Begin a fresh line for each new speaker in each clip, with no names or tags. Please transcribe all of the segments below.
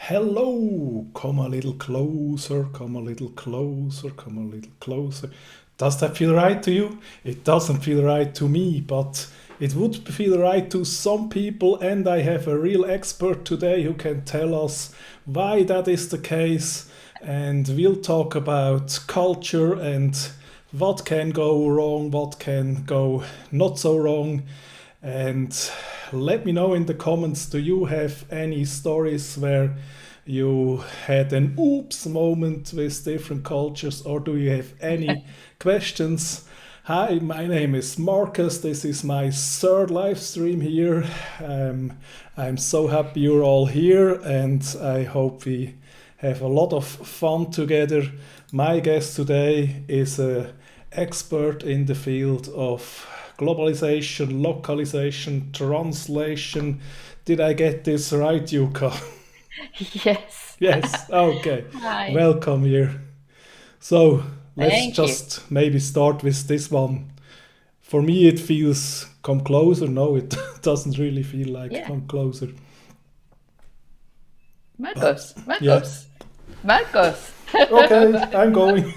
Hello, come a little closer, come a little closer, come a little closer. Does that feel right to you? It doesn't feel right to me, but it would feel right to some people, and I have a real expert today who can tell us why that is the case. And we'll talk about culture and what can go wrong, what can go not so wrong. And let me know in the comments, do you have any stories where you had an oops moment with different cultures, or do you have any questions? Hi, my name is Marcus. This is my third live stream here. Um, I'm so happy you're all here, and I hope we have a lot of fun together. My guest today is an expert in the field of globalization, localization, translation. Did I get this right, Yuka?
Yes.
Yes, okay.
Hi.
Welcome here. So let's
Thank you.
just maybe start with this one. For me, it feels come closer. No, it doesn't really feel like
Yeah.
come closer. But
Marcos.
yeah,
Marcos. Marcos.
okay, I'm going.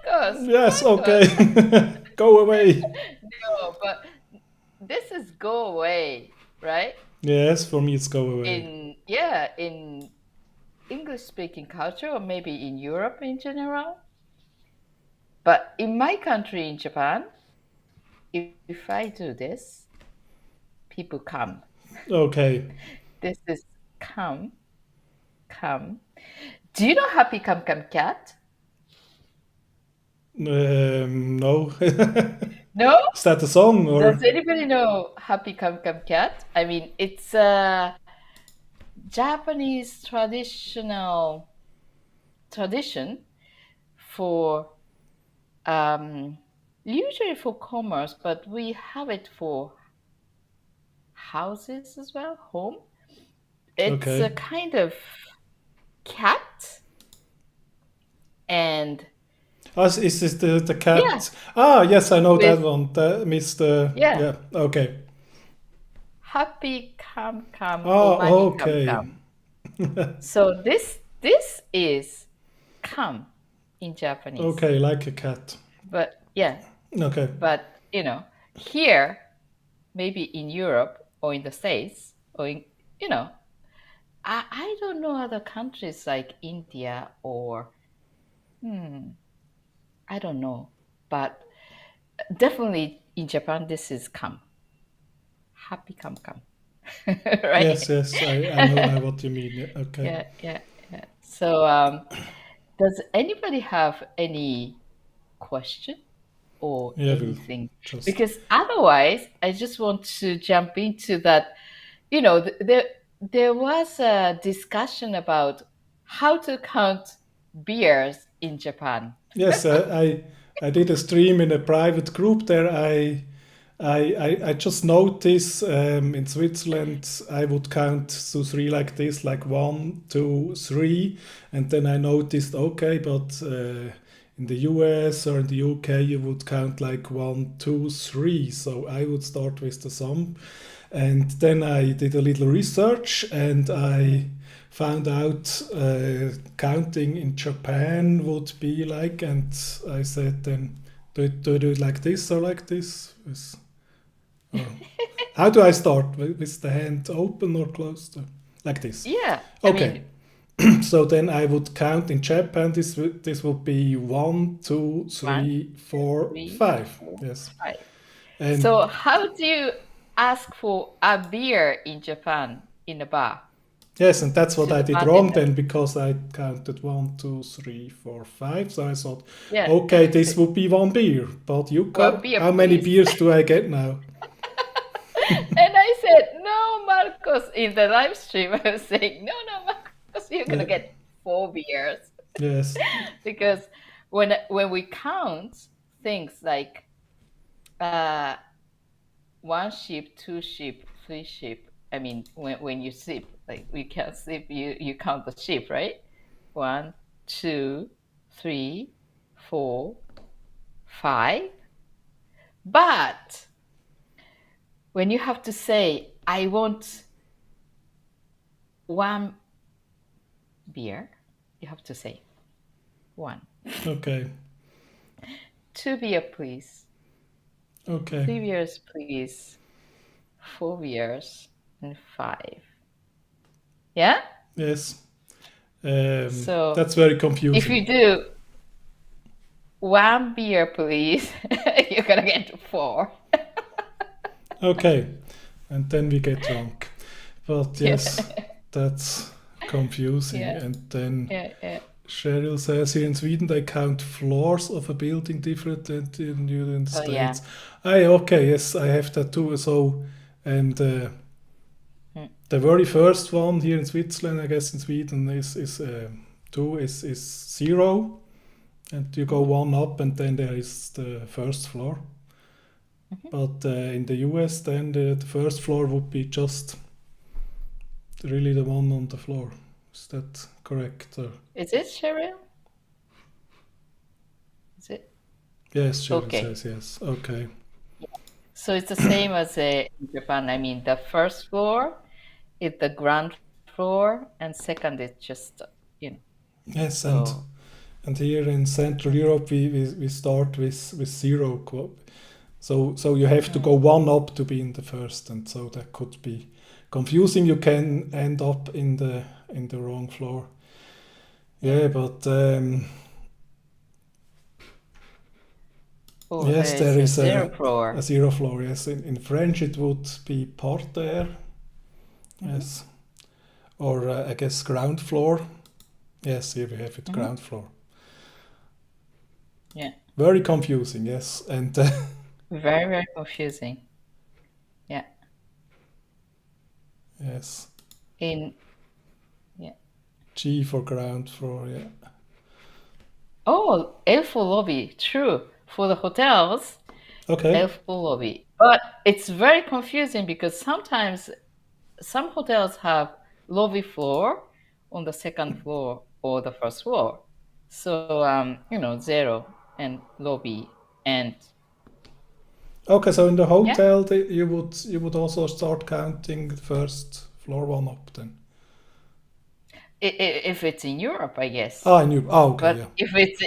Marcos.
Yes, okay.
Marcos.
Go away.
No, but this is go away, right?
Yes, for me, it's go away.
In English speaking culture or maybe in Europe in general. But in my country in Japan, if I do this, people come.
Okay.
This is come, come. Do you know Happy Come Come Cat?
No.
No?
Is that a song
Does
or?
anybody know Happy Come Come Cat? I mean, it's a Japanese tradition for um, usually for commerce, but we have it for houses as well, home. It's a
Okay.
kind of cat, and
Oh, is this the
yeah,
cat? Ah, yes, I know that
with
one. The Mr.
yeah,
Yeah, okay.
Happy Come Come
Ah,
or Money Come
okay.
Come. So this is come in Japanese.
Okay, like a cat.
But yeah,
Okay.
but here, maybe in Europe or in the States or in, you know, I don't know other countries like India or, hmm, I don't know. But definitely in Japan, this is come. Happy come come.
Yes,
Right?
yes, I know now what you mean. Yeah, okay.
Yeah, yeah, yeah. So, does anybody have any question or
Yeah, we'll
anything?
just.
Because otherwise, I just want to jump into that. There was a discussion about how to count beers in Japan.
Yes, I did a stream in a private group there. I just noticed in Switzerland I would count to three like this, like one, two, three, and then I noticed okay, but in the US or in the UK you would count like one, two, three. So I would start with the sum, and then I did a little research and I
Mm.
found out counting in Japan would be like, and I said then, do I do it like this or like this? Oh. How do I start? With the hand open or closed? Like this.
Yeah, I
Okay.
mean,
So then I would count in Japan. This would be one, two,
one,
three,
two,
four,
three,
five.
four,
Yes.
five. So,
And
how do you ask for a beer in Japan in a bar
yes, and that's what
to
I
the
did wrong
bartender?
then because I counted one, two, three, four, five. So I thought,
Yeah,
okay, this would be one beer. But
one
Yuka,
beer,
how many
please.
beers do I get now?
And I said, no, Marcos, in the live stream, I was saying, no, no, Marcos, you're gonna
Yeah.
get four beers.
Yes.
Because when we count things like uh, one sheep, two sheep, three sheep, I mean, when you sip, like we can't sip, you count the sheep, right? One, two, three, four, five. But when you have to say I want one beer. You have to say one.
Okay.
2 beer, please.
Okay.
3 beers, please. 4 beers and 5. Yeah?
Yes.
So
That's very
if
confusing.
you do 1 beer, please, you're gonna get 4.
Okay. And then we get drunk. But
Yeah.
yes, that's confusing.
Yeah.
And then
Yeah.
Cheryl says here in Sweden they count floors of a building different than in the United
Oh, yeah.
States. Okay, yes, I have that too. So, and
Mm.
the very first one here in Switzerland, I guess in Sweden, is 2 is 0, and you go 1 up, and then there is the first floor.
Mhm.
But in the US, then the first floor would be just really the one on the floor. Is that correct?
Is it, Cheryl? Is it?
Yes, Cheryl
Okay.
says yes. Okay.
So it's the same as in Japan. I mean, the first floor is the ground floor, and second is just,
Yes,
so.
and here in Central Europe, we start with 0. So you have to go 1 up to be in the first, and so that could be confusing. You can end up in the wrong floor. Yeah, but
Oh,
yes,
there is
there
a
is
0 floor.
a 0 floor. Yes, in French it would be parterre. Yes, or I guess ground floor. Yes, here we have it, ground floor.
Yeah.
Very confusing. Yes, and
Very, very confusing. Yeah.
yes,
Yeah.
G for ground floor. Yeah.
Oh, L for lobby. True. For the hotels,
Okay.
L for lobby. But it's very confusing because sometimes some hotels have lobby floor on the second floor or the first floor. So, 0 and lobby and
Okay, so in the
yeah.
hotel, you would also start counting the first floor 1 up then.
If it's in Europe, I guess.
Okay,
But
yeah.
if it's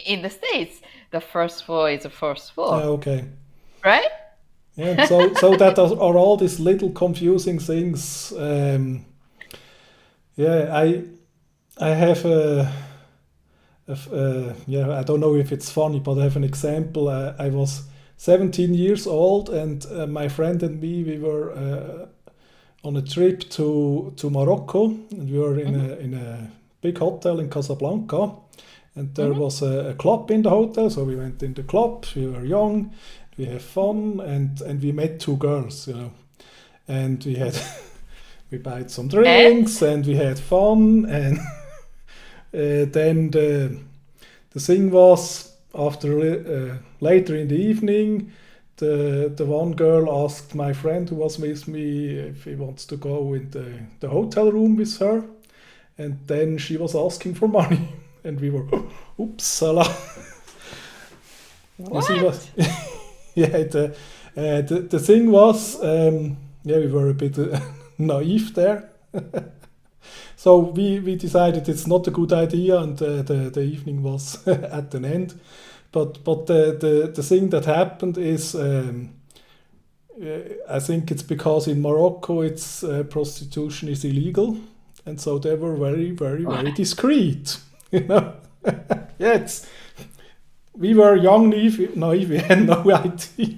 in the States, the first floor is the first floor,
Okay.
right?
Yeah, so that are all these little confusing things. Yeah, I have yeah, I don't know if it's funny, but I have an example. I was 17 years old, and my friend and me, we were on a trip to Morocco, and we were in a big hotel in Casablanca, and there was a club in the hotel, so we went in the club. We were young, we had fun, and we met 2 girls, and we had we bought some drinks, and we had fun, and then the thing was after later in the evening. The one girl asked my friend who was with me if he wants to go in the hotel room with her, and then she was asking for money, and we were, oops, you see
What?
what? Yeah, the thing was, yeah, we were a bit naive there. So we decided it's not a good idea, and the evening was at an end. But the thing that happened is, I think it's because in Morocco it's prostitution is illegal, and so they were very, very, very discreet. Yeah, we were young, naive, we had no idea.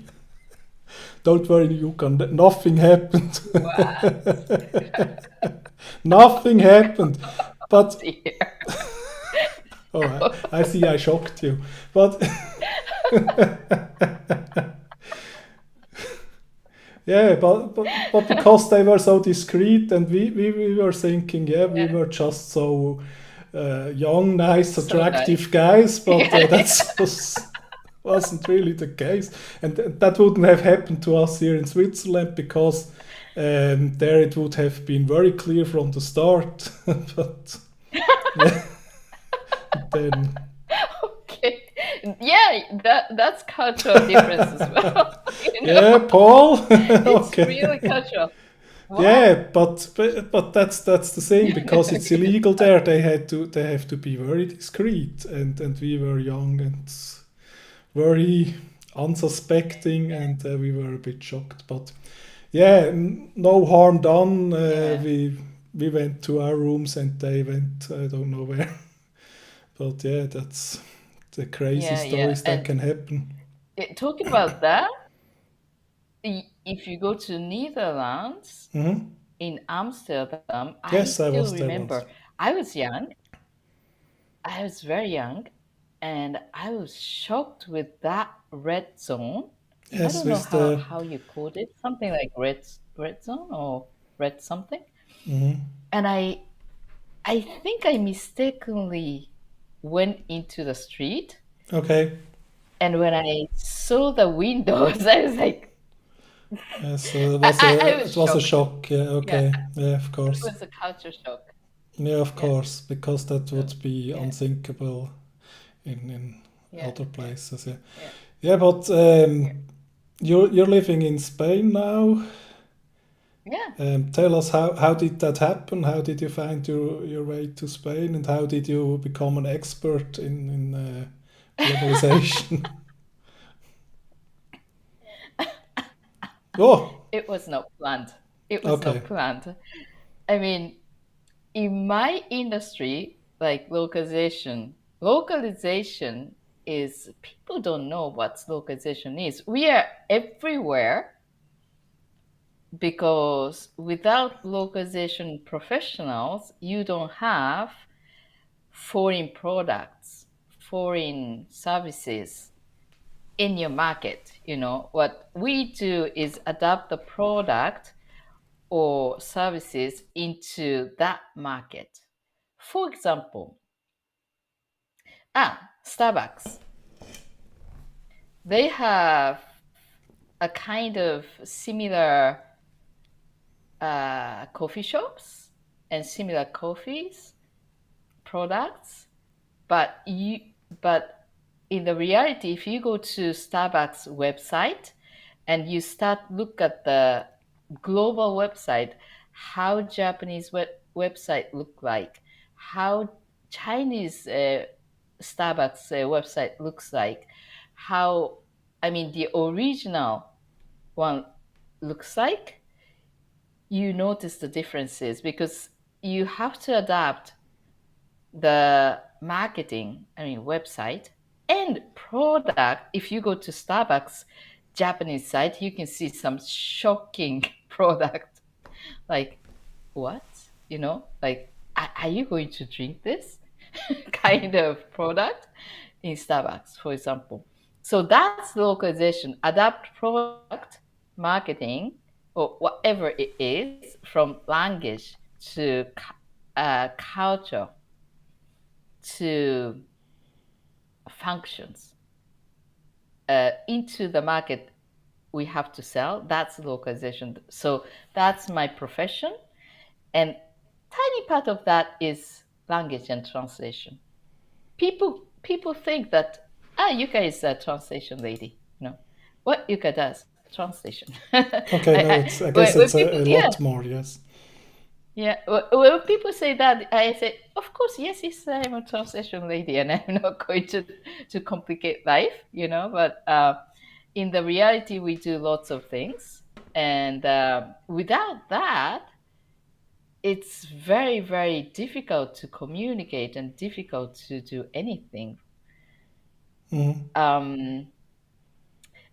Don't worry, nothing happened. Nothing happened. But oh, I see I shocked you. But yeah, but because they were so discreet, and we were thinking, yeah, we were just so young, nice, attractive guys, but that wasn't really the case. And that wouldn't have happened to us here in Switzerland, because there it would have been very clear from the start. But yeah, then
Okay. Yeah, that's cultural difference as well.
yeah, Paul.
It's
Okay.
really cultural. What?
Yeah, but that's the thing because it's illegal there. They have to be very discreet, and we were young and very unsuspecting, and we were a bit shocked. But yeah, no harm done.
Yeah.
We went to our rooms and they went I don't know where. But yeah, that's the crazy
Yeah, yeah.
stories that
And
can happen.
talking about that, if you go to Netherlands
Hmm.
in Amsterdam, I
Yes, I
still
was there once.
remember I was young. I was very young, and I was shocked with that red zone. I
Yes,
don't know
with the.
how you called it, something like red zone or red something.
Hmm.
And I think I mistakenly went into the street,
Okay.
and when I saw the windows, I was like,
So
I was
it was a
shocked.
shock. Yeah.
Yeah,
Okay. Yeah. Of
it
course.
was a culture shock.
Yeah. Of
Yeah.
course. Because that
So
would be
yeah,
unthinkable in
yeah,
other
yeah,
places. Yeah.
yeah,
Yeah. But
yeah,
you're living in Spain now.
yeah.
Tell us how did that happen? How did you find your way to Spain, and how did you become an expert in globalization? Oh.
It was not planned. It was
Okay.
not planned. I mean, in my industry, like localization is people don't know what localization is. We are everywhere because without localization professionals, you don't have foreign products, foreign services in your market. What we do is adapt the product or services into that market. For example, Starbucks. They have a kind of similar coffee shops and similar coffees products, but but in the reality, if you go to Starbucks website and you start look at the global website, how Japanese website look like, how Chinese Starbucks website looks like, how I mean the original one looks like, you notice the differences because you have to adapt the marketing, I mean, website and product. If you go to Starbucks Japanese site, you can see some shocking product. Like, what? Like, are you going to drink this kind of product in Starbucks, for example? So that's localization. Adapt product marketing or whatever it is from language to culture to functions into the market we have to sell. That's localization. So that's my profession, and tiny part of that is language and translation. People think that Yuka is a translation lady. What Yuka does translation.
Okay. No, I guess
When
it's
people,
a
yeah,
lot more. Yes.
yeah. When people say that, I say, of course, yes, I'm a translation lady, and I'm not going to complicate life, But in the reality, we do lots of things, and without that, it's very, very difficult to communicate and difficult to do anything.
Hmm.
Um,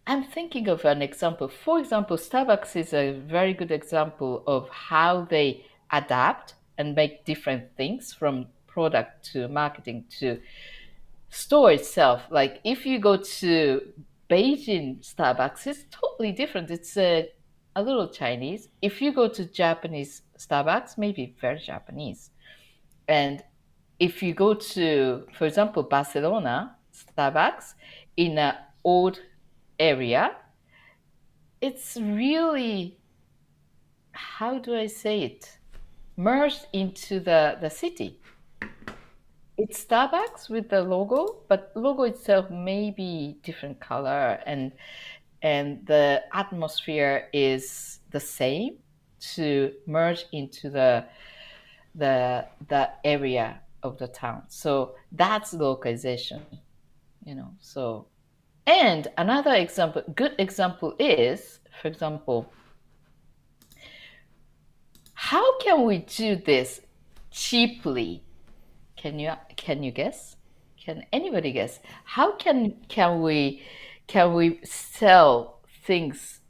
I'm thinking of an example. For example, Starbucks is a very good example of how they adapt and make different things from product to marketing to store itself. Like if you go to Beijing Starbucks, it's totally different. It's a little Chinese. If you go to Japanese Starbucks, maybe very Japanese. And if you go to, for example, Barcelona Starbucks in an old area, it's really, how do I say it, merged into the city. It's Starbucks with the logo, but logo itself may be different color, and the atmosphere is the same to merge into the area of the town. So that's localization, So, and another example, good example is, for example, how can we do this cheaply? Can you guess? Can anybody guess? How can we sell things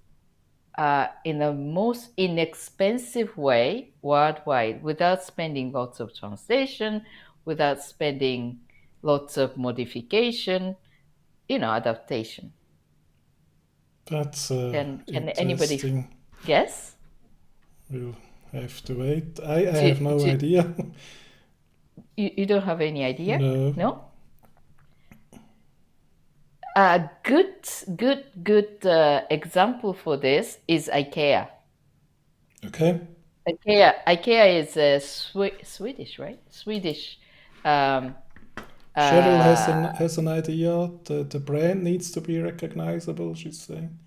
in the most inexpensive way worldwide without spending lots of translation, without spending lots of modification, adaptation?
That's
Can anybody
interesting.
guess?
We'll have to wait. I
Do,
have no
do,
idea.
you don't have any idea?
No.
No? A good example for this is IKEA.
Okay.
IKEA is Swedish, right? Swedish. Um,
Cheryl
uh,
has an idea. The brand needs to be recognizable, she's saying.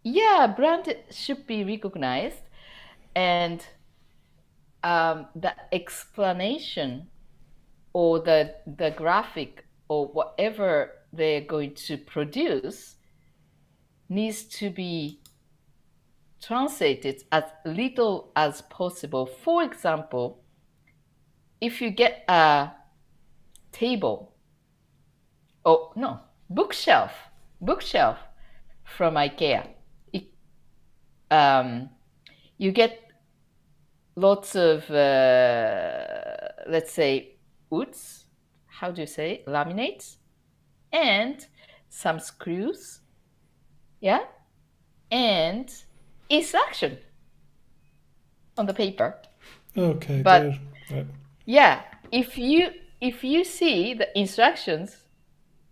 yeah, brand should be recognized, and the explanation or the graphic or whatever they're going to produce needs to be translated as little as possible. For example, if you get a table, oh no, bookshelf from IKEA, it, um, you get lots of let's say woods. How do you say laminates and some screws, yeah, and instruction on the paper.
Okay,
But
there.
yeah, if you see the instructions,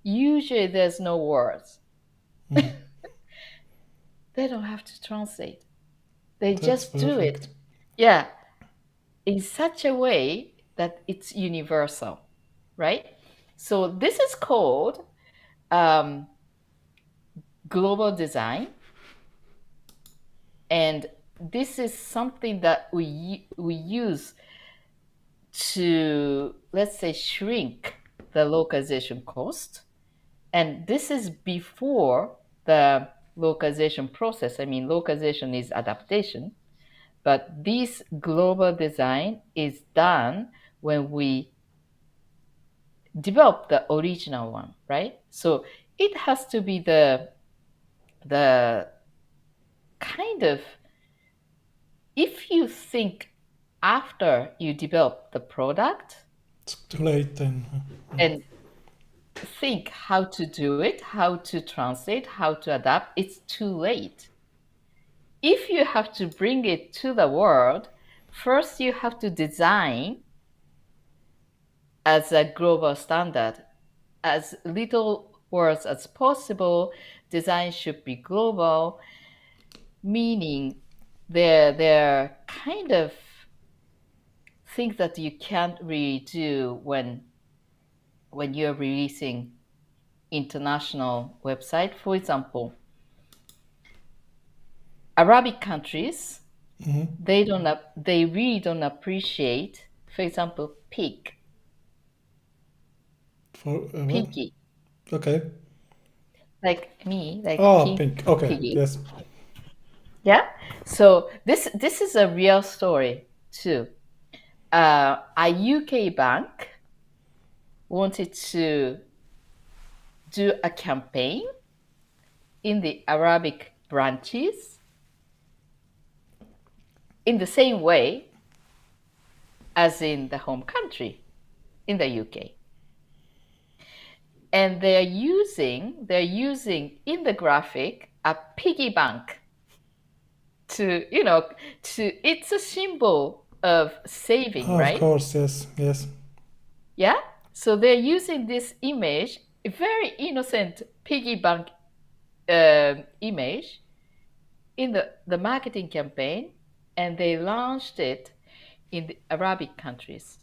usually there's no words.
Mhm.
They don't have to translate. They
That's
just do
perfect.
it. Yeah, in such a way that it's universal, right? So this is called um, global design, and this is something that we use to, let's say, shrink the localization cost. And this is before the localization process. I mean, localization is adaptation, but this global design is done when we develop the original one, right? So it has to be the kind of, if you think after you develop the product
It's too late then.
and think how to do it, how to translate, how to adapt, it's too late. If you have to bring it to the world, first you have to design as a global standard. As little words as possible, design should be global, meaning they're kind of things that you can't really do when you're releasing international website. For example, Arabic countries,
Hmm.
they really don't appreciate, for example,
For what?
piggy,
Okay.
like me, like
Ah, pink. Okay.
piggy.
Yes.
Yeah. So this is a real story too. A UK bank wanted to do a campaign in the Arabic branches in the same way as in the home country, in the UK. And they're using in the graphic a piggy bank to, it's a symbol of saving,
Ah, of
right?
course. Yes. Yes.
Yeah. So they're using this image, a very innocent piggy bank image, in the marketing campaign, and they launched it in the Arabic countries,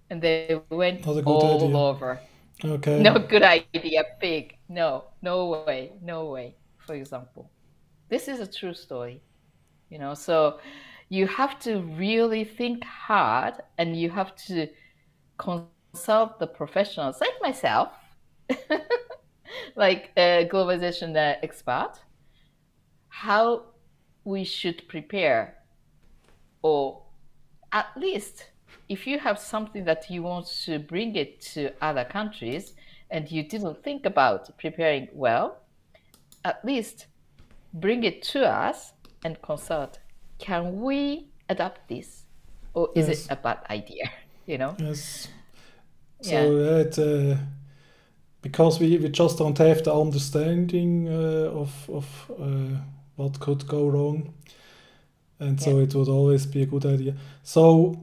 and they went
Not a good
all
idea.
over.
Okay.
No good idea, pig. No, no way, no way. For example, this is a true story. So you have to really think hard, and you have to consult the professionals like myself, like a globalization expert, how we should prepare, or at least if you have something that you want to bring it to other countries and you didn't think about preparing well, at least bring it to us and consult. Can we adapt this? Or is it
Yes,
a bad idea? You know?
yes.
Yeah,
So because we just don't have the understanding of what could go wrong, and
yeah.
so it would always be a good idea. So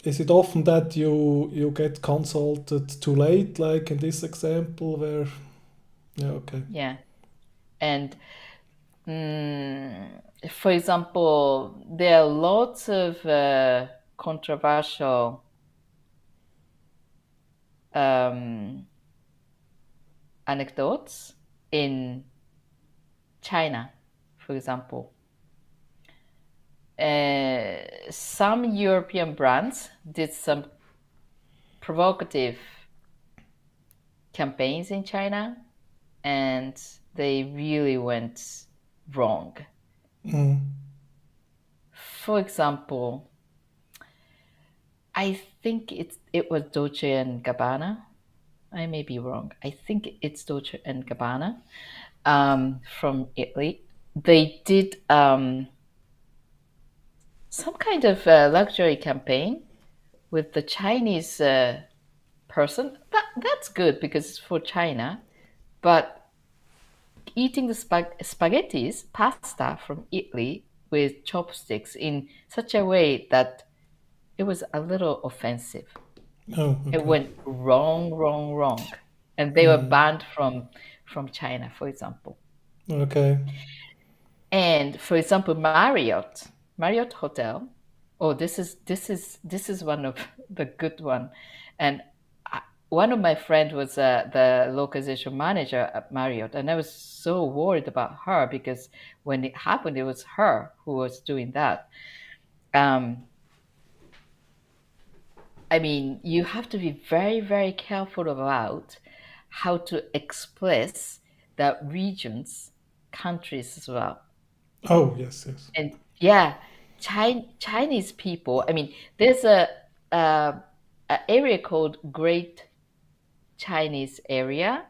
is it often that you get consulted too late, like in this example where yeah, okay.
Yeah. And for example, there are lots of controversial um, anecdotes in China, for example. Some European brands did some provocative campaigns in China, and they really went wrong.
Mm,
For example, I think it was Dolce and Gabbana. I may be wrong. I think it's Dolce and Gabbana from Italy. They did some kind of luxury campaign with the Chinese person. That's good because it's for China. But eating the spaghettis, pasta from Italy with chopsticks in such a way that it was a little offensive.
oh,
It
okay.
went wrong, wrong, wrong, and they were
Mm,
banned from China, for example.
okay.
And for example, Marriott Hotel. Oh, this is one of the good one, and one of my friend was the localization manager at Marriott, and I was so worried about her because when it happened, it was her who was doing that. Um, I mean, you have to be very, very careful about how to express the regions, countries as well.
Oh, yes, yes.
And yeah, Chinese people. I mean, there's a, a area called Great Chinese Area,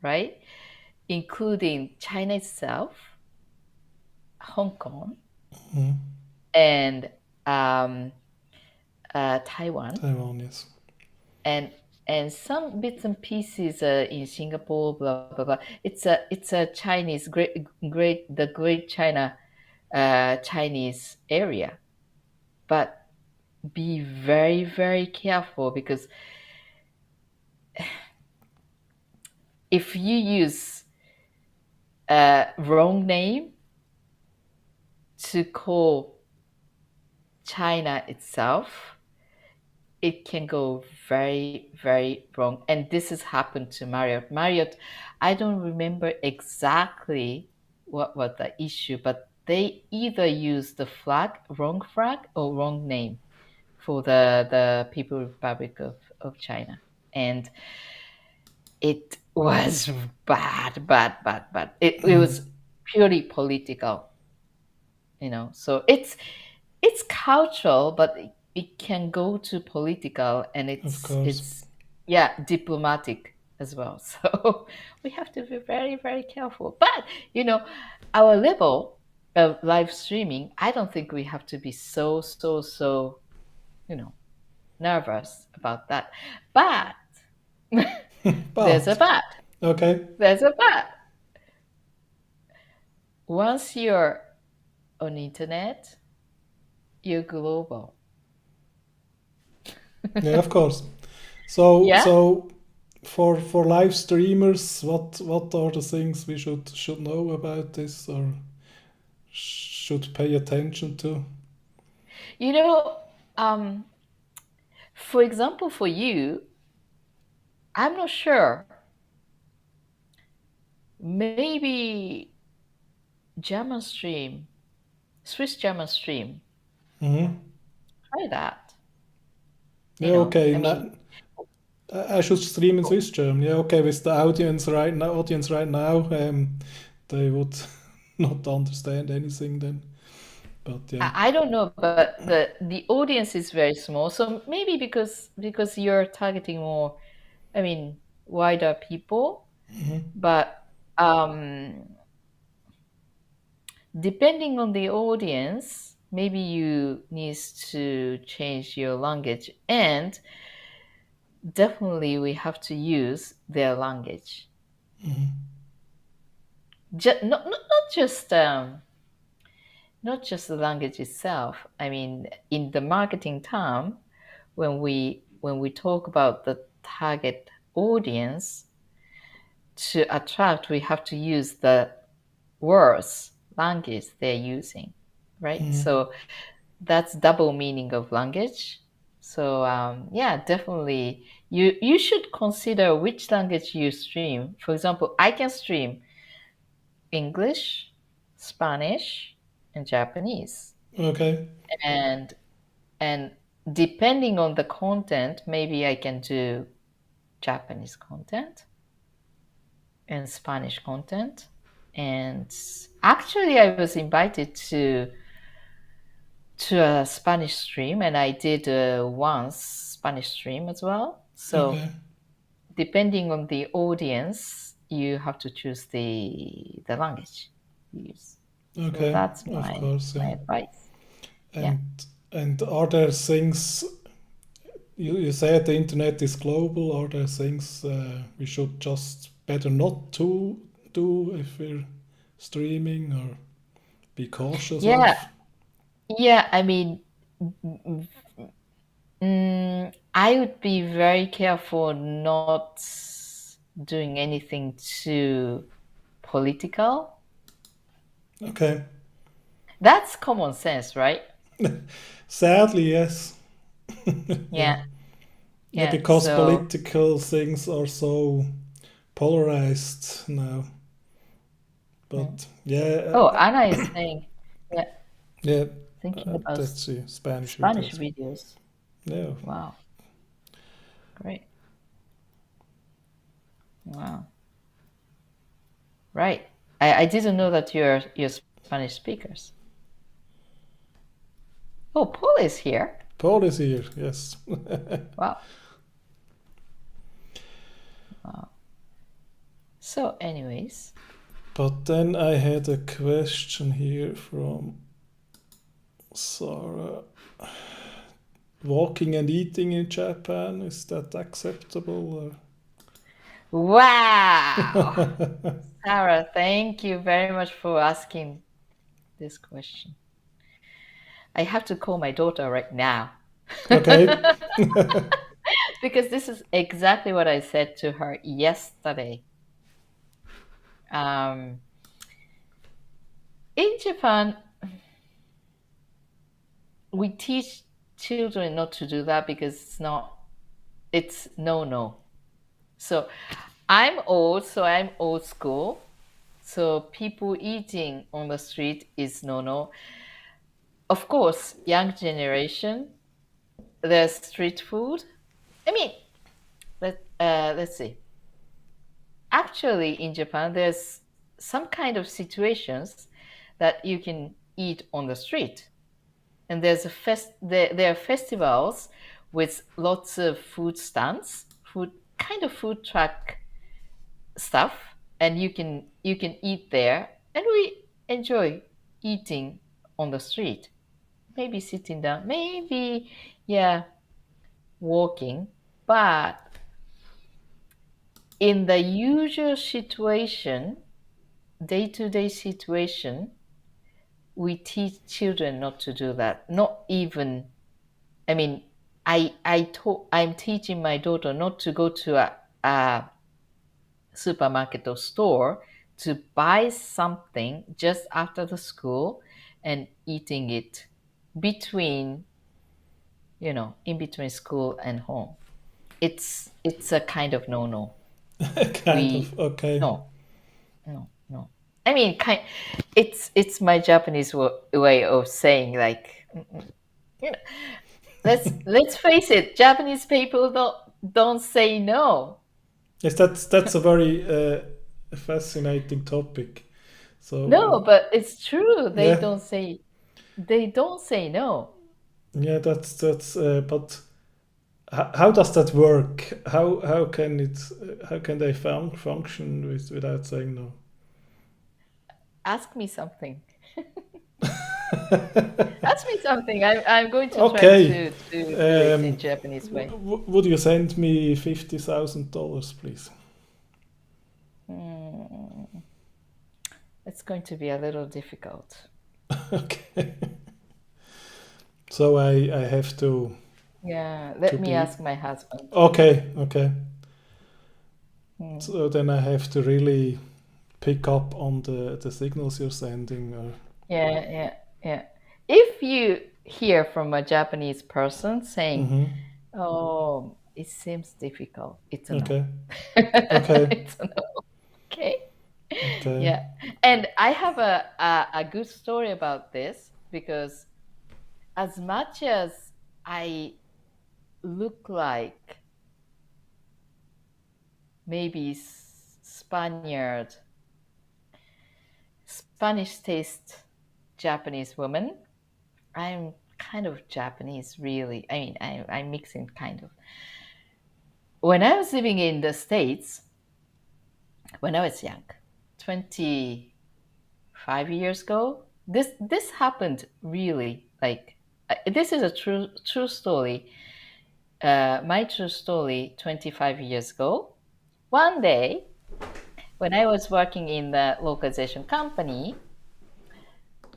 right? Including China itself, Hong Kong,
Mm,
and um, Taiwan,
Taiwan, yes.
and some bits and pieces in Singapore. Blah blah blah. It's a Chinese Great China Chinese area, but be very, very careful because if you use a wrong name to call China itself, it can go very, very wrong. And this has happened to Marriott. Marriott, I don't remember exactly what was the issue, but they either used the wrong flag or wrong name for the People Republic of China. And it was bad, bad, bad, bad. It
Mm,
was purely political. So it's cultural, but it can go to political, and
of
it's
course.
it's yeah, diplomatic as well. So we have to be very, very careful. But our level of live streaming, I don't think we have to be so you know nervous about that. But there's a
But
but.
okay.
There's a but. Once you're on internet, you're global.
Yeah, of course. So
Yeah.
for live streamers, what are the things we should know about this or should pay attention to?
You know, um, for example, for you, I'm not sure. Maybe German stream. Swiss German stream.
Hmm.
Try that.
Yeah, okay.
I mean,
I should stream in Swiss German. Yeah, okay. With the audience right now, they would not understand anything then. But yeah.
I don't know, but the audience is very small. So maybe because you're targeting more, I mean, wider people. But um, depending on the audience, maybe you need to change your language, and definitely we have to use their language. Not just not just the language itself. I mean, in the marketing term, when we talk about the target audience to attract, we have to use the words language they're using, right? So that's double meaning of language. So yeah, definitely you should consider which language you stream. For example, I can stream English, Spanish, and Japanese.
Okay.
And and depending on the content, maybe I can do Japanese content and Spanish content. And actually I was invited to a Spanish stream, and I did once Spanish stream as well. So
Okay.
depending on the audience, you have to choose the language you use. So
Okay.
that's
Of
my
course.
my
Yeah.
advice. Yeah.
And and are there things you said the internet is global? Are there things we should just better not to do if we're streaming or be cautious
Yeah.
of?
Yeah. I mean, I would be very careful not doing anything too political.
Okay.
That's common sense, right?
Sadly, yes. Yeah.
Yeah.
Yeah,
Yeah.
because
So,
political things are so polarized now.
mm.
But yeah,
Oh, Anna is saying, yeah,
yeah,
thinking about
let's see Spanish
Spanish
videos.
videos.
Yeah,
Wow. Great. Wow. Right. I didn't know that you're Spanish speakers. Oh, Paul is here.
Paul is here. Yes.
Wow. Wow. So, anyways,
But then I had a question here from Sarah. Walking and eating in Japan, is that acceptable?
wow. Sarah, thank you very much for asking this question. I have to call my daughter right now.
Okay.
Because this is exactly what I said to her yesterday. Um, in Japan, we teach children not to do that because it's no. So I'm old, so I'm old school. So people eating on the street is no. Of course, young generation, there's street food. I mean, let's see. Actually, in Japan, there's some kind of situations that you can eat on the street, and there are festivals with lots of food stands, food truck stuff, and you can eat there, and we enjoy eating on the street. Maybe sitting down, maybe yeah, walking, but in the usual situation, day-to-day situation, we teach children not to do that. Not even, I mean, I'm teaching my daughter not to go to a supermarket or store to buy something just after the school and eating it between, in between school and home. It's a kind of no.
Kind
We
of. Okay.
no, no. I mean, It's my Japanese way of saying like, you know, let's face it, Japanese people don't say no.
Yes, that's a very fascinating topic.
No,
So
but it's true.
yeah,
They don't say no.
yeah, that's. But how does that work? How can it? How can they function without saying no?
Ask me something. Ask me something. I'm going to try
Okay.
to do it in
Um,
Japanese way.
would you send me $50,000, please?
Hmm, it's going to be a little difficult.
Okay. So I have
Yeah,
to
let me
be
ask my husband.
okay. Okay.
Hmm.
So then I have to really pick up on the signals you're sending. Or,
Yeah, yeah, yeah. If you hear from a Japanese person saying,
hmm.
"Oh, it seems difficult," it's a no.
Okay. Okay.
It's a no. Okay.
Okay.
Yeah. And I have a good story about this because as much as I look like maybe Spanish taste Japanese woman, I'm kind of Japanese, really. I mean, I'm mixing kind of. When I was living in the States, when I was young, 25 years ago, this happened really like this is a true story. My true story 25 years ago. One day, when I was working in the localization company,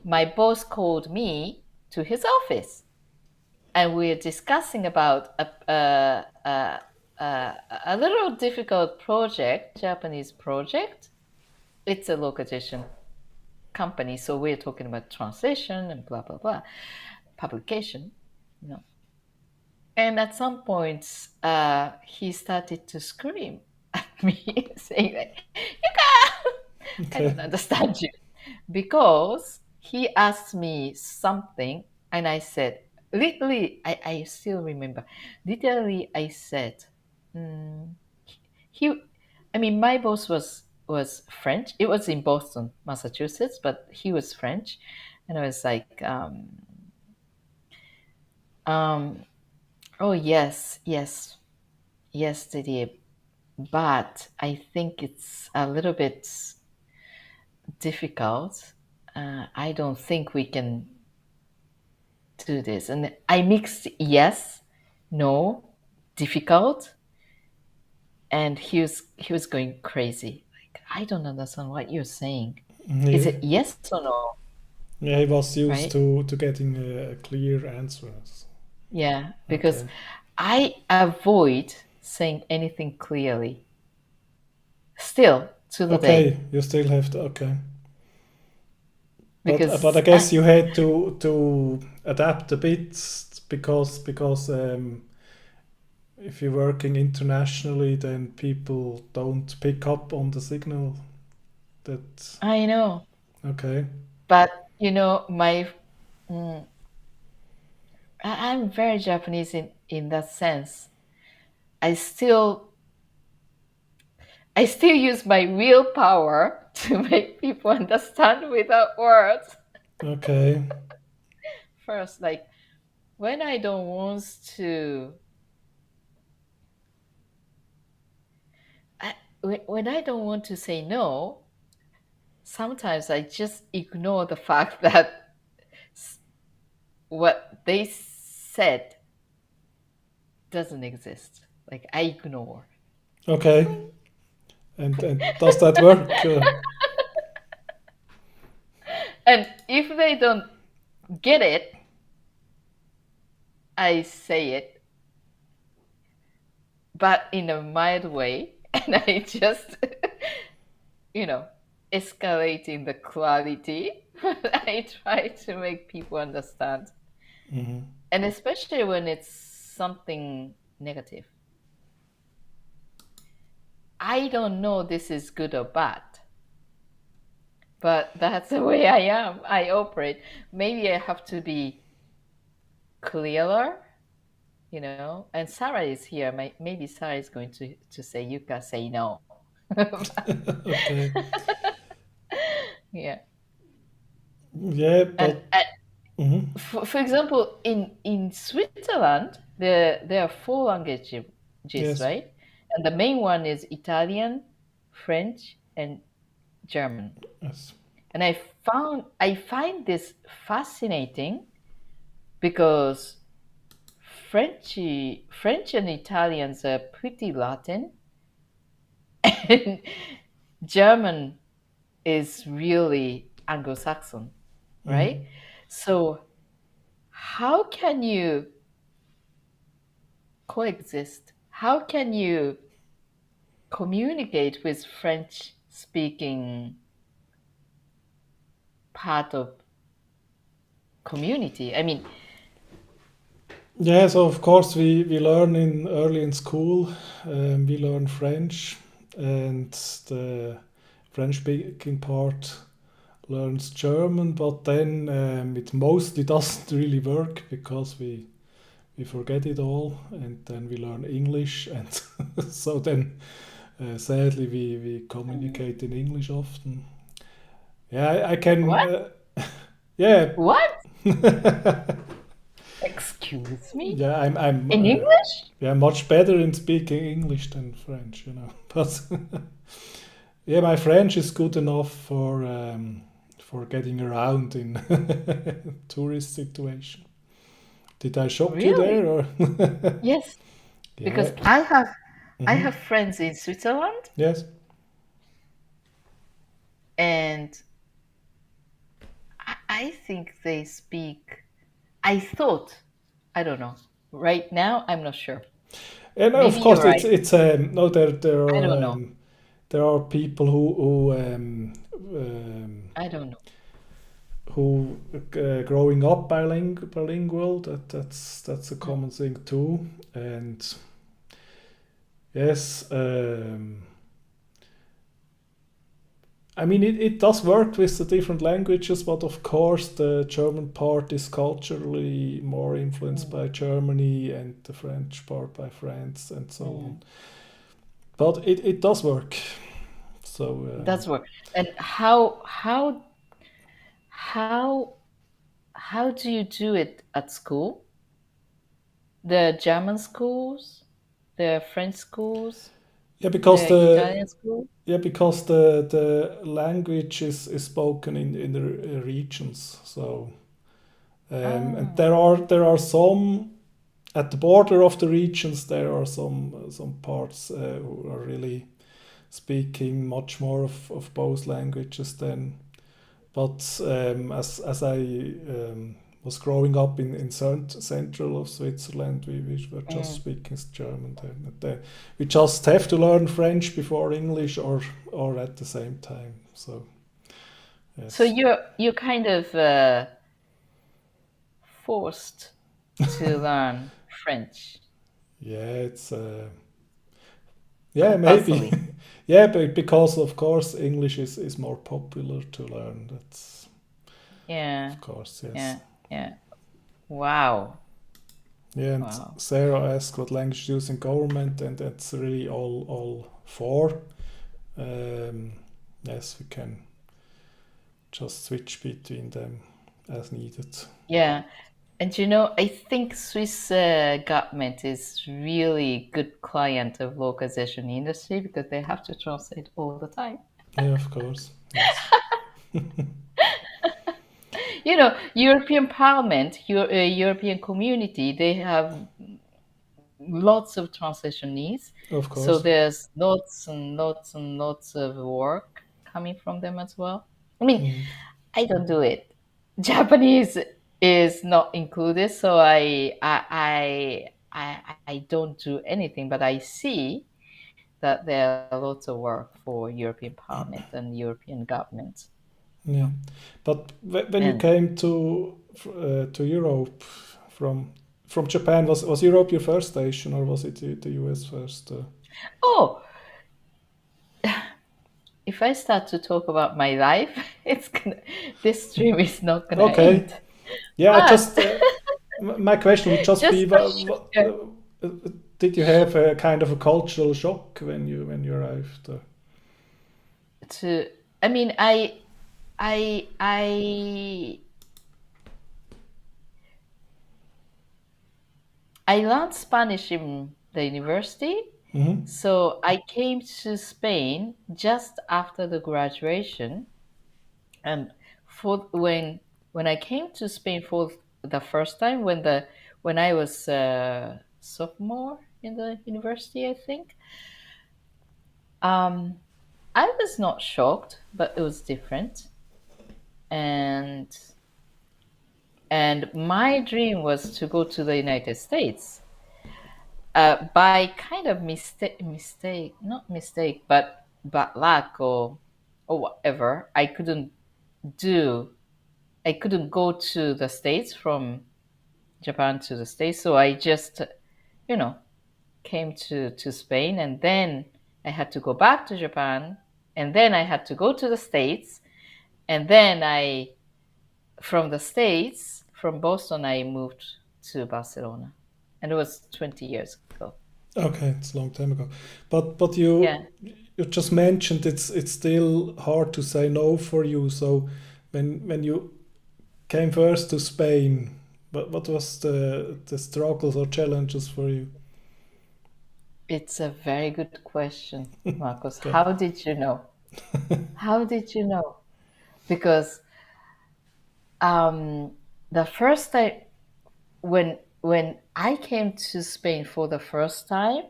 my boss called me to his office and we're discussing about a little difficult project, Japanese project. It's a localization company, so we're talking about translation and blah blah blah, publication, you know. And at some point, he started to scream at me, saying like, "Yuka, I
Okay.
don't understand you," because he asked me something, and I said, literally, I still remember. Literally, I said, mm, he. I mean, my boss was French. It was in Boston, Massachusetts, but he was French, and I was like, um, "Oh yes, yes, yes, Didier, but I think it's a little bit difficult. I don't think we can do this." And I mixed yes, no, difficult, and he was going crazy. Like, I don't understand what you're saying. Is
Yeah.
it yes or no?
Yeah. He was used
Right?
to getting clear answers.
Yeah, because
Okay.
I avoid saying anything clearly. Still to the day,
Okay. You still have to. Okay. But I
because
guess you had to adapt a bit because if you're working internationally, then people don't pick up on the signal. That
I know,
okay.
but my mm, I'm very Japanese in that sense. I still I still use my willpower to make people understand without words.
Okay.
First, like when I don't want to, I, when I don't want to say no, sometimes I just ignore the fact that what they said doesn't exist. Like I ignore.
Okay. And does that work?
And if they don't get it, I say it, but in a mild way. And I just, you know, escalating the quality. I try to make people understand.
Mhm.
And especially when it's something negative. I don't know this is good or bad, but that's the way I am. I operate. Maybe I have to be clearer, you know. And Sarah is here. Maybe Sarah is going to say, Yuka, say no.
Okay.
Yeah.
Yeah,
And,
but mhm,
for example, in Switzerland, there are four languages,
yes,
right? And the main one is Italian, French, and German.
yes.
And I find this fascinating because French and Italians are pretty Latin, and German is really Anglo-Saxon,
Mhm.
right? So how can you coexist? How can you communicate with French speaking part of community? I mean,
Yeah, so of course we learn in early in school, we learn French, and the French speaking part learns German, but then it mostly doesn't really work because we forget it all, and then we learn English, and so then sadly we communicate in English often. Yeah, I can.
what?
Yeah.
What? Excuse me?
Yeah, I'm
In English?
yeah, much better in speaking English than French, you know. But yeah, my French is good enough for getting around in tourist situation. Did I shock you there
Really?
or?
Yes,
Yeah.
because I
Hmm.
have friends in Switzerland,
Yes.
and I think they speak. I thought, I don't know. Right now, I'm not sure.
And of
Maybe you're
course
right.
it's no
I don't know.
there are people
I don't know.
who growing up bilingual, that's a
Mm,
common thing too. And yes, I mean it does work with the different languages, but of course the German part is culturally more influenced
mm,
by Germany, and the French part by France, and so on.
mm.
But it does work. So
That's work. And how how do you do it at school? The German schools, the French schools,
yeah, because
the Italian schools?
the language is spoken in the regions. So and
Ah,
there are some at the border of the regions. There are some parts who are really speaking much more of both languages than. But as I was growing up in central of Switzerland, we were just
mm.
speaking German then. And then we just have to learn French before English, or at the same time. So
So
yes,
you're kind of forced to learn French
yeah, it's yeah, maybe.
compulsively.
Yeah, but because of course English is more popular to learn. That's
Yeah,
of course, yes.
yeah, yeah. Wow,
Yeah, and
wow.
Sarah asked what language to use in government, and that's really all four. Um, yes, we can just switch between them as needed.
Yeah, and you know, I think Swiss government is really good client of localization industry because they have to translate all the time.
Yeah, of course. Yes.
You know, European Parliament, European Community, they have lots of translation needs.
Of
So
course.
there's lots and lots and lots of work coming from them as well. I mean,
Mm.
I don't do it. Japanese is not included, so I don't do anything, but I see that there are lots of work for European Parliament and European government. You
Yeah.
know,
But when you
and
came to Europe from Japan, was Europe your first station, or was it the US first?
oh, if I start to talk about my life, it's gonna this stream is not gonna
Okay.
end.
Yeah, just
But
my question would just be,
just for sure,
did you have a kind of a cultural shock when you arrived?
to I mean, I I learned Spanish in the university.
Mm-hmm.
So I came to Spain just after the graduation, and for when I came to Spain for the first time, when I was a sophomore in the university, I think, um, I was not shocked, but it was different, and my dream was to go to the United States. By kind of mistake, not mistake, but luck or whatever, do I couldn't go to the States from Japan to the States, so I just, you know, came to Spain, and then I had to go back to Japan, and then I had to go to the States, and then from the States, from Boston, I moved to Barcelona, and it was 20 years ago.
Okay, it's a long time ago. But
Yeah.
you just mentioned it's still hard to say no for you. So when you came first to Spain, what was the struggles or challenges for you?
It's a very good question, Marcus.
Okay.
How did you know? How did you know? Because um, the first time when I came to Spain for the first time,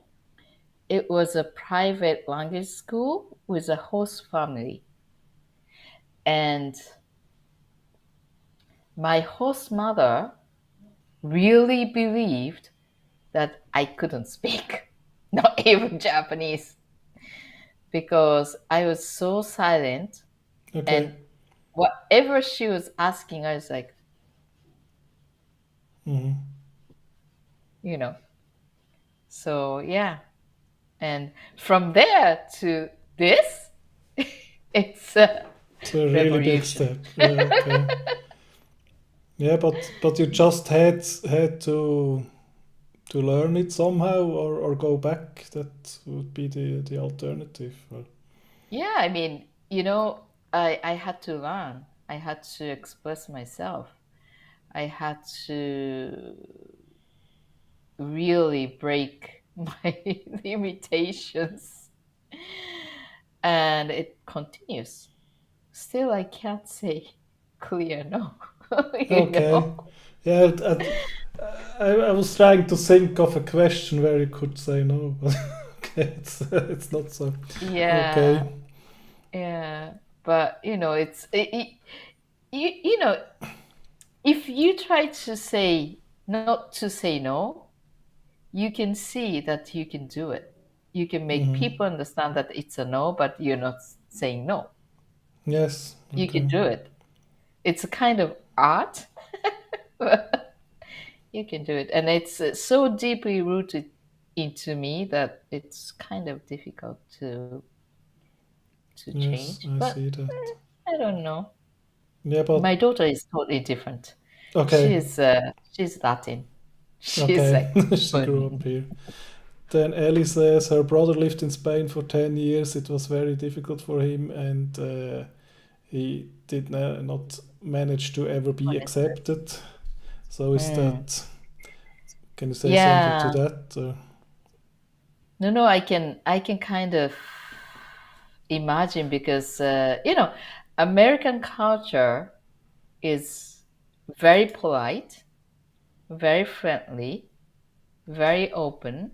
it was a private language school with a host family, and my host mother really believed that I couldn't speak, not even Japanese, because I was so silent,
Okay.
and whatever she was asking, I was like,
Hmm.
you know. So yeah, and from there to this, it's a
It's a really big
revolution.
step. Yeah. Okay. Yeah, but you just had to learn it somehow or go back. That would be the alternative.
Yeah, I mean, I had to learn. I had to express myself. I had to really break my limitations. And it continues. Still, I can't say clear no, you
Okay.
know?
Yeah, I was trying to think of a question where you could say no, but okay, it's not so. Okay.
Yeah, yeah. But, you know, if you try to say not to say no, you can see that you can do it. You can make
Hmm.
people understand that it's a no, but you're not saying no.
Yes.
You can
Okay.
do it. It's a kind of art, but you can do it. And it's so deeply rooted into me that it's kind of difficult to
Yes,
change.
I
But
see that.
I don't know.
Yeah, but
My daughter is totally different.
okay.
She's Latin. She's
Okay.
like,
She grew up here. Then Ellie says her brother lived in Spain for 10 years. It was very difficult for him, and he did not manage to ever be accepted. So is
mm.
that? Can you say something to
Yeah.
that?
No, I can kind of imagine because American culture is very polite, very friendly, very open,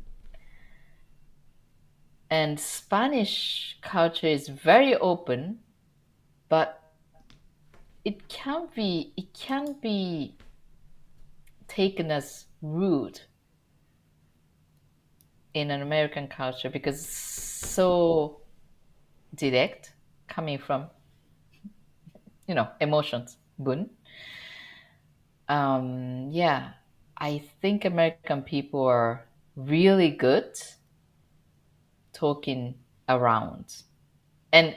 and Spanish culture is very open, but it can be taken as rude in an American culture because it's so direct, coming from emotions, gun. Yeah, I think American people are really good talking around. And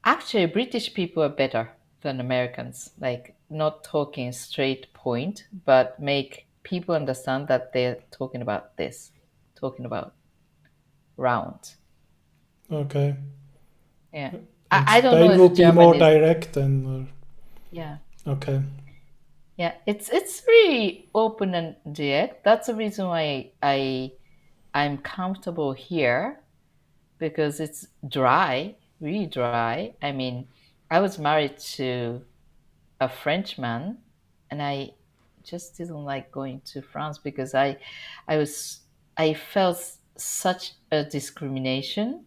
Actually, British people are better than Americans. Like not talking straight point, but make people understand that they're talking about this, talking about round.
Okay.
Yeah.
And
I don't know
Spain
if
would be
German
more
is.
direct and
Yeah.
okay.
Yeah. It's really open and direct. That's the reason why I'm comfortable here because it's dry, really dry. I mean, I was married to a Frenchman, and I just didn't like going to France because I was I felt such a discrimination.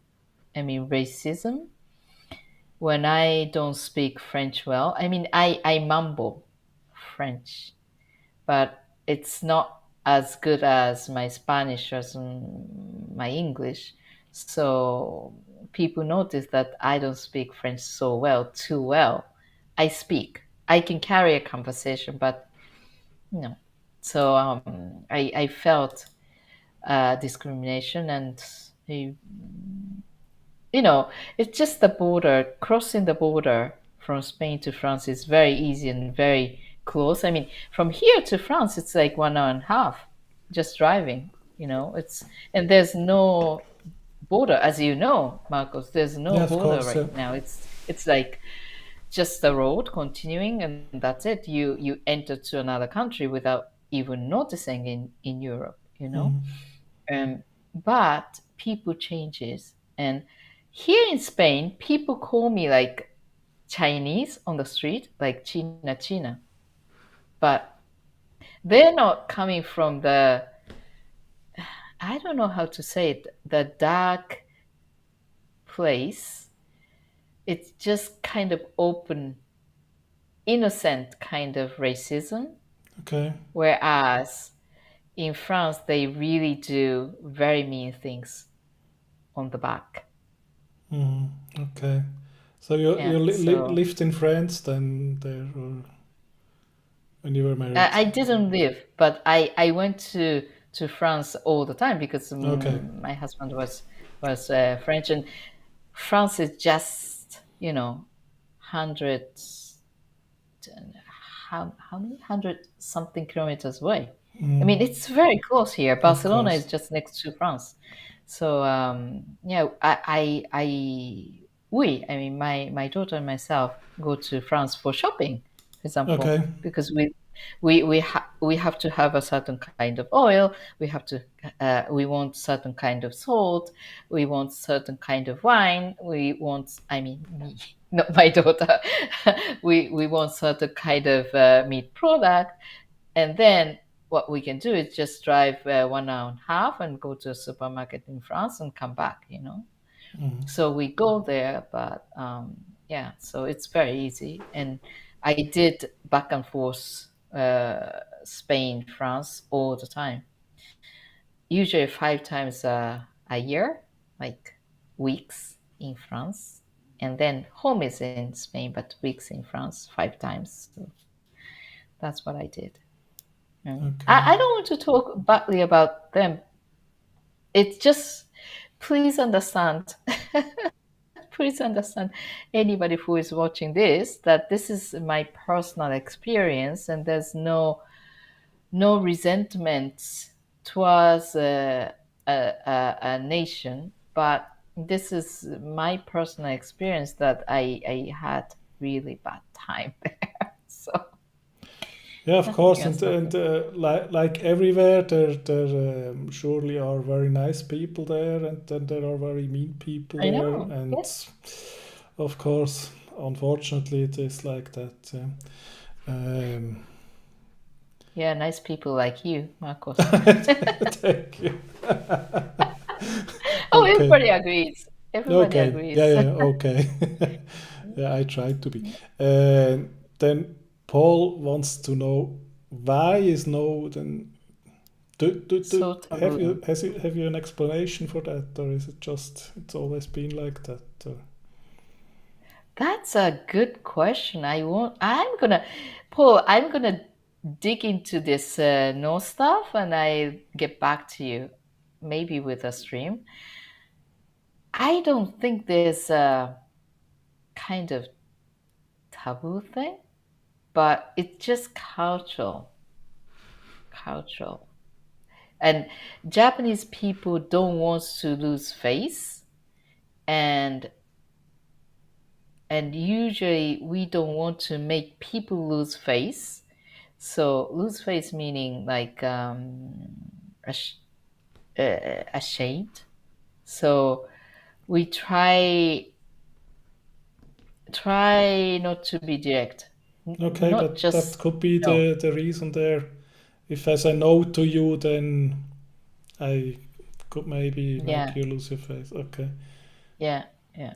I mean, racism when I don't speak French well. I mean, I mumble French, but it's not as good as my Spanish or my English. So people notice that I don't speak French so well, too well. I speak. I can carry a conversation, but no. So I felt discrimination, and you know, it's just the border. Crossing the border from Spain to France is very easy and very close. I mean, from here to France, it's like 1 hour and a half just driving. It's and there's no border, as you know, Marcos. There's no
Yeah, of
border
course.
right
Yeah.
now. It's like just the road continuing, and that's it. You enter to another country without even noticing in Europe.
Mm.
But people changes, and here in Spain, people call me like Chinese on the street, like China China, but they're not coming from the, I don't know how to say it, the dark place. It's just kind of open, innocent kind of racism,
Okay.
whereas in France they really do very mean things on the back.
Mm. Okay. So you
Yeah, so
lived in France then there or when you were married?
I didn't live, but I went to France all the time because
Okay.
my husband was French, and France is just hundreds, how many hundred something kilometers away. I
Mm.
mean, it's very close here.
Of
Barcelona is
course.
just next to France, so yeah, I mean, my daughter and myself go to France for shopping, for example,
Okay.
because we have to have a certain kind of oil. We want certain kind of salt. We want certain kind of wine. We want, I mean, me, not my daughter. We want certain kind of meat product, and then what we can do is just drive 1 hour and a half and go to a supermarket in France and come back.
Mm.
So we go there, but yeah, so it's very easy. And I did back and forth Spain, France all the time, usually 5 times a year, like weeks in France. And then home is in Spain, but weeks in France 5 times. So that's what I did.
Okay.
I don't want to talk badly about them. It's just, please understand, please understand, anybody who is watching this, that this is my personal experience, and there's no resentment towards a nation, but this is my personal experience that I had really bad time there. So
Yeah, of
nothing
course,
else.
and like everywhere, there surely are very nice people there, and then there are very mean people
I
there,
know.
and
Yes.
of course, unfortunately, it is like that. Yeah. Um,
Yeah, nice people like you, Marcos.
thank you.
Oh,
Okay.
everybody agrees. Everybody
Okay. Yeah.
agrees.
Yeah. Okay. Yeah, I try to be. Then Paul wants to know why is no then.
So
Have
taboo.
have you an explanation for that, or is it just it's always been like that?
That's a good question. Paul, I'm gonna dig into this no stuff, and I get back to you, maybe with a stream. I don't think there's kind of taboo thing, but it's just cultural. And Japanese people don't want to lose face, and and usually we don't want to make people lose face. So lose face meaning like ash- ashamed. So we try not to be direct.
Okay,
Not
but that
just
could be
no.
the reason there. If I say no to you, then I could maybe
Yeah,
make you lose your face. Okay,
yeah, yeah.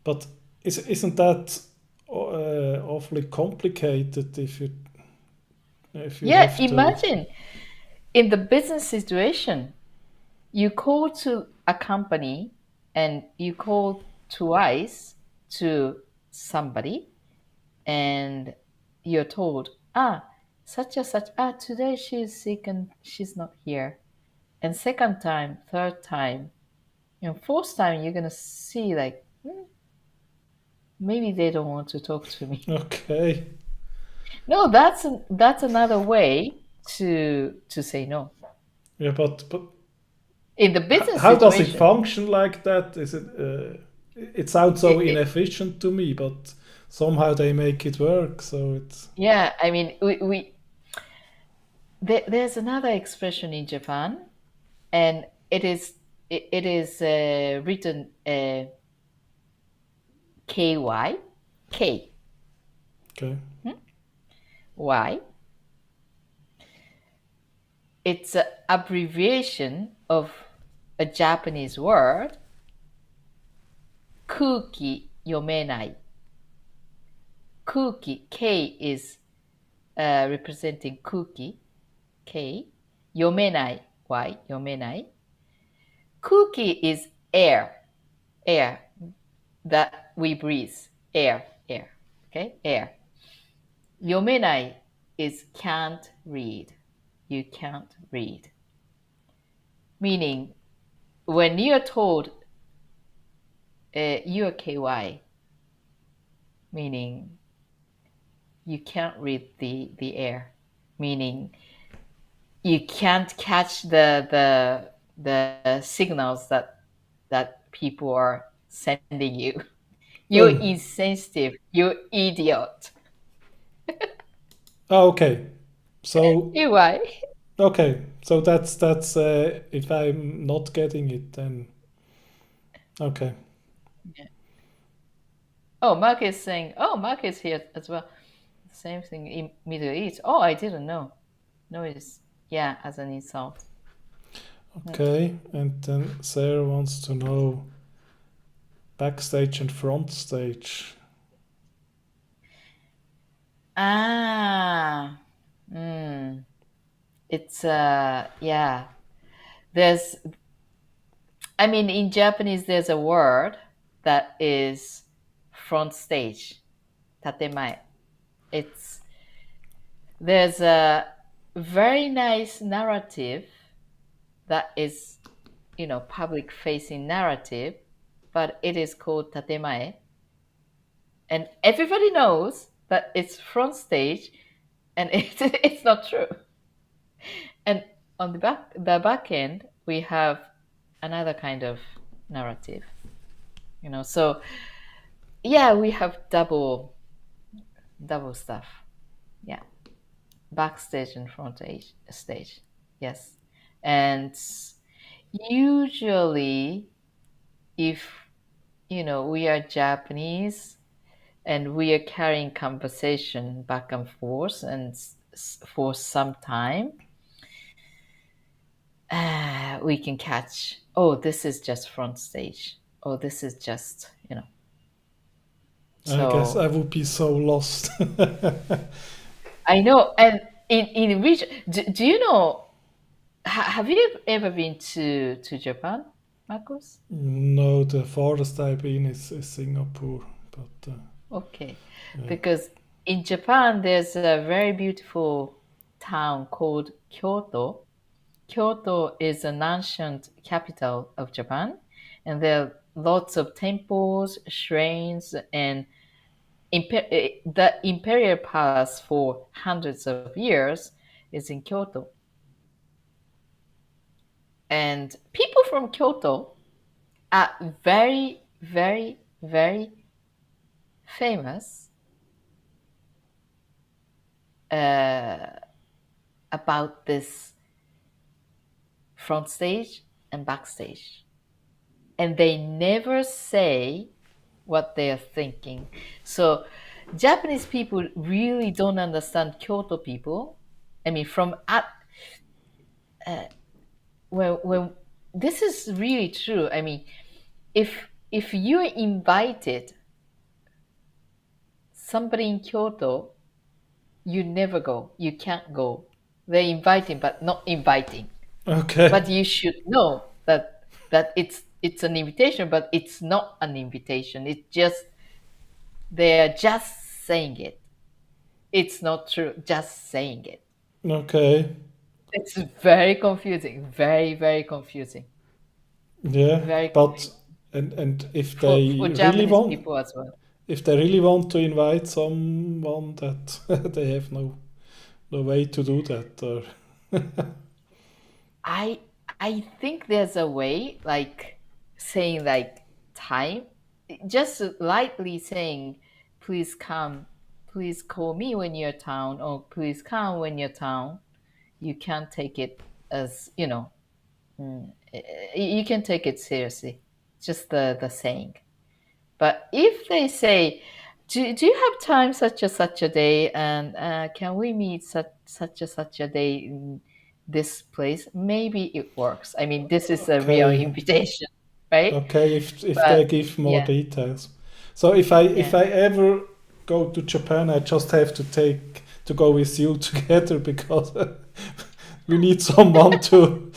but isn't that awfully complicated if you
Yeah,
have to?
imagine in the business situation, you call to a company and you call twice to somebody and you're told, such and such, today she is sick and she's not here. And second time, third time, and fourth time, you're gonna see like, maybe they don't want to talk to me.
Okay,
No, that's another way to say no
yeah, but
in the business
how does it
situation.
function like that? Is it? It sounds so inefficient to me, but somehow they make it work. So it's
Yeah, I mean, there's another expression in Japan, and it is written ky k
okay.
hmm? y. It's an abbreviation of a Japanese word, kuki yomenai. Kuki k is representing kuki k, yomenai y, yomenai. Kuki is air that we breathe, air. Okay, air. Yomenai is can't read. You can't read. Meaning, when you're told you're KY, meaning you can't read the air, meaning you can't catch the signals that people are sending you. You're
Oh,
insensitive. You're idiot.
okay. So
KY.
okay, so that's if I'm not getting it, then okay.
Oh, Mark is saying, oh, Mark is here as well. Same thing in Middle East. Oh, I didn't know. No, it's, yeah, as an insult. Hmm.
Okay, and then Sarah wants to know backstage and front stage.
Ah, mm, it's, yeah. There's, I mean, in Japanese, there's a word that is front stage, tatemae. It's, there's a very nice narrative that is, public facing narrative, but it is called tatemae. And everybody knows that it's front stage and it's not true. And on the back end, we have another kind of narrative, So yeah, we have double stuff. Yeah, backstage and stage. Yes, and usually, if we are Japanese and we are carrying conversation back and forth and for some time, we can catch, oh, this is just front stage. Oh, this is just,
I guess I
So
would be so lost.
I know. And in which, do you know, have you ever been to Japan, Marcos?
No, the farthest I've been is Singapore, but
Okay.
yeah.
Because in Japan, there's a very beautiful town called Kyoto. Kyoto is an ancient capital of Japan, and there are lots of temples, shrines, and the imperial palace for hundreds of years is in Kyoto. And people from Kyoto are very, very, very famous uh, about this front stage and backstage. And they never say what they are thinking. So Japanese people really don't understand Kyoto people. I mean, when this is really true. I mean, if you're invited somebody in Kyoto, you never go. You can't go. They're inviting, but not inviting.
Okay.
But you should know that it's an invitation, but it's not an invitation. It's just they're just saying it. It's not true. Just saying it.
Okay.
It's very confusing. Very, very confusing.
Yeah.
Very
But
confusing
and
for Japanese people as well.
if they really want to invite someone that they have no way to do that or
I I think there's a way, like saying like time, just lightly saying, please come, please call me when you're town, or please come when you're town. You can't take it as you can take it seriously. Just the saying. But if they say, do you have time such a day, and can we meet such a day in this place? Maybe it works. I mean, this is a real
okay.
invitation, right?
Okay, if
But
they give more
yeah,
details. So if
yeah,
I ever go to Japan, I just have to go with you together because we need someone to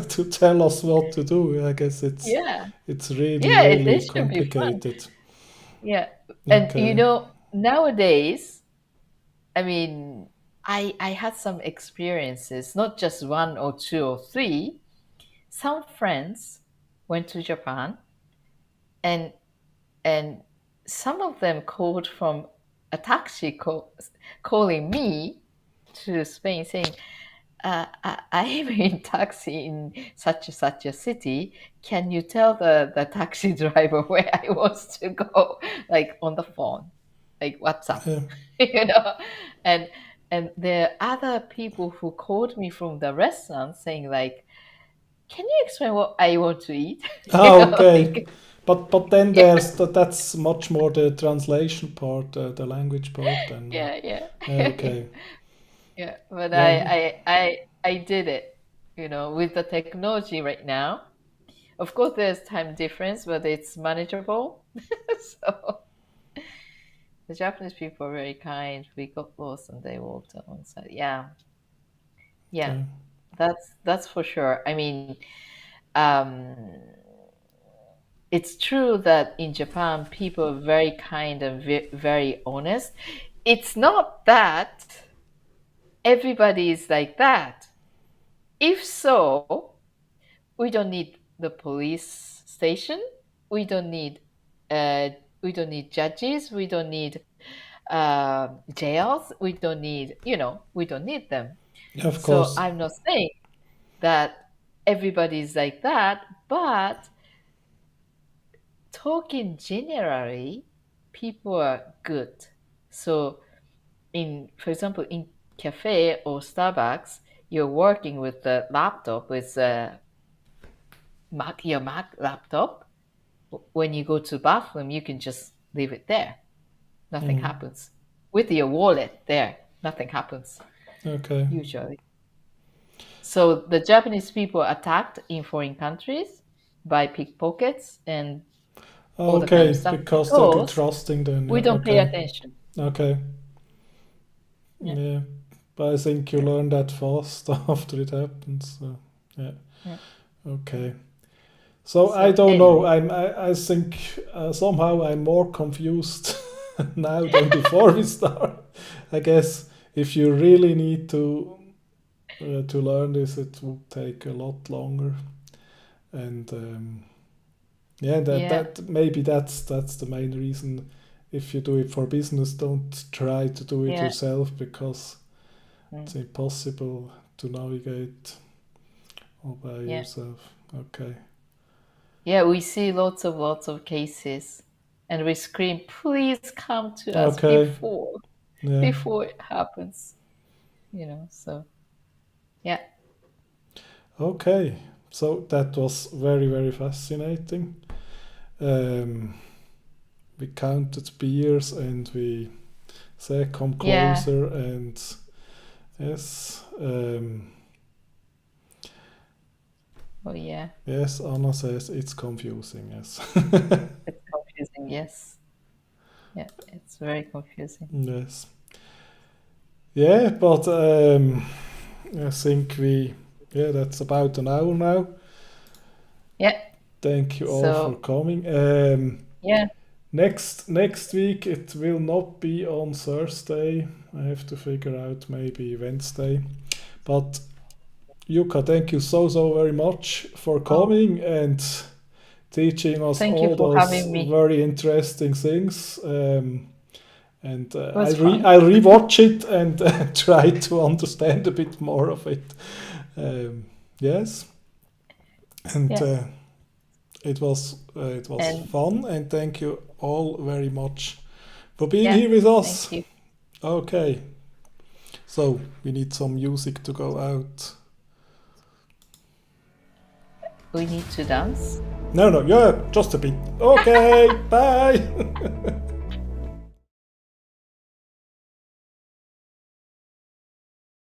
to tell us what to do. I guess
yeah,
it's really
yeah.
really
This should be fun.
complicated.
Yeah, and
Okay.
nowadays, I mean, I had some experiences, not just one or two or three. Some friends went to Japan, and and some of them called from a calling me to Spain, saying, I am in taxi in such a city. Can you tell the taxi driver where I want to go?" Like on the phone, like WhatsApp,
Yeah.
you know. And there are other people who called me from the restaurant saying like, "Can you explain what I want to eat?"
Ah, okay.
Like,
But then
yeah,
that's much more the translation part, the language part, and
yeah.
okay.
Yeah, but
Yeah.
I did it, with the technology right now. Of course, there's time difference, but it's manageable. So the Japanese people are very kind. We got lost and they walked alongside. Yeah, yeah,
Okay.
that's for sure. I mean, um, it's true that in Japan, people are very kind and very honest. It's not that everybody is like that. If so, we don't need the police station. We don't need uh, we don't need judges. We don't need jails. We don't need them.
Of
So
course.
I'm not saying that everybody's like that, but talking generally, people are good. So for example, in cafe or Starbucks, you're working with the laptop with your Mac laptop. When you go to bathroom, you can just leave it there. Nothing
Mm.
happens. With your wallet there, nothing happens
Okay.
usually. So the Japanese people attacked in foreign countries by pickpockets and all the kind of
Okay,
stuff
because they're
because
trusting then.
we
Yeah.
don't pay
Okay.
attention.
Okay.
Yeah,
Yeah. But I think you
yeah,
learn that fast after it happens. So, yeah.
yeah.
Okay. So I
So
don't know.
anyway,
I think somehow I'm more confused now than before we start. I guess if you really need to learn this, it would take a lot longer. And yeah,
yeah,
that maybe that's the main reason if you do it for business, don't try to do it
Yeah.
yourself because it's
Mm.
impossible to navigate all by
Yeah.
yourself. Okay.
Yeah, we see lots of cases, and we scream, "Please come to us
Okay. Yeah.
before it happens." So yeah,
Okay. So that was very, very fascinating. Um, we counted beers and we said come
yeah,
closer and yes.
oh yeah,
Yes, Anna says it's confusing. Yes.
it's confusing. Yes, yeah, it's very confusing.
Yes. Yeah, but I think that's about an hour now.
Yeah,
Thank you all for
so
coming.
yeah,
Next week it will not be on Thursday. I have to figure out maybe Wednesday. But Yuka, thank you so very much for
oh,
coming and teaching us
thank you
all
for
those
having me.
very interesting things. And
It was fun.
I'll rewatch it and try to understand a bit more of it. Um, yes, and
Yeah,
it was
and
fun, and thank you all very much for being
yeah,
here with
thank
us.
you.
Okay, so we need some music to go out.
We need to dance.
No, yeah, just a bit. Okay, bye.